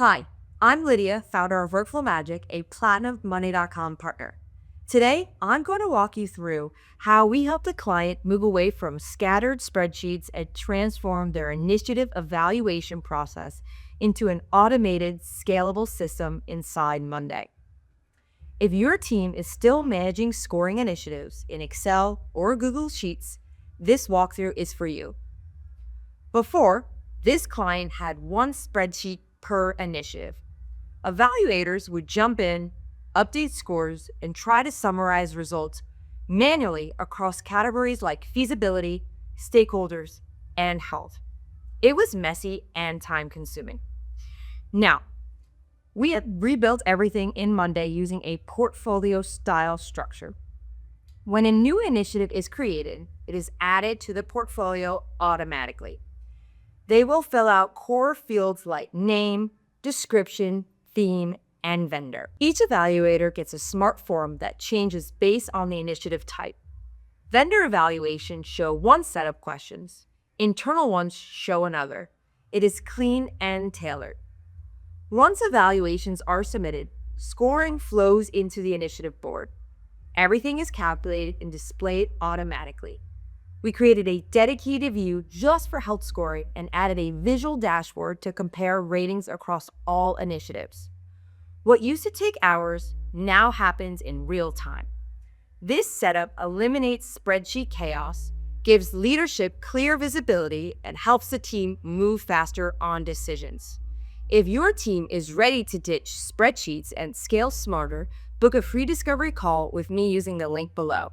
Hi, I'm Lydia, founder of Workflow Magic, a PlatinumMoney.com partner. Today, I'm going to walk you through how we help the client move away from scattered spreadsheets and transform their initiative evaluation process into an automated, scalable system inside Monday. If your team is still managing scoring initiatives in Excel or Google Sheets, this walkthrough is for you. Before, this client had one spreadsheet per initiative. Evaluators would jump in, update scores, and try to summarize results manually across categories like feasibility, stakeholders, and health. It was messy and time-consuming. Now, we have rebuilt everything in Monday using a portfolio-style structure. When a new initiative is created, it is added to the portfolio automatically. They will fill out core fields like name, description, theme, and vendor. Each evaluator gets a smart form that changes based on the initiative type. Vendor evaluations show one set of questions. Internal ones show another. It is clean and tailored. Once evaluations are submitted, scoring flows into the initiative board. Everything is calculated and displayed automatically. We created a dedicated view just for health scoring and added a visual dashboard to compare ratings across all initiatives. What used to take hours now happens in real time. This setup eliminates spreadsheet chaos, gives leadership clear visibility, and helps the team move faster on decisions. If your team is ready to ditch spreadsheets and scale smarter, book a free discovery call with me using the link below.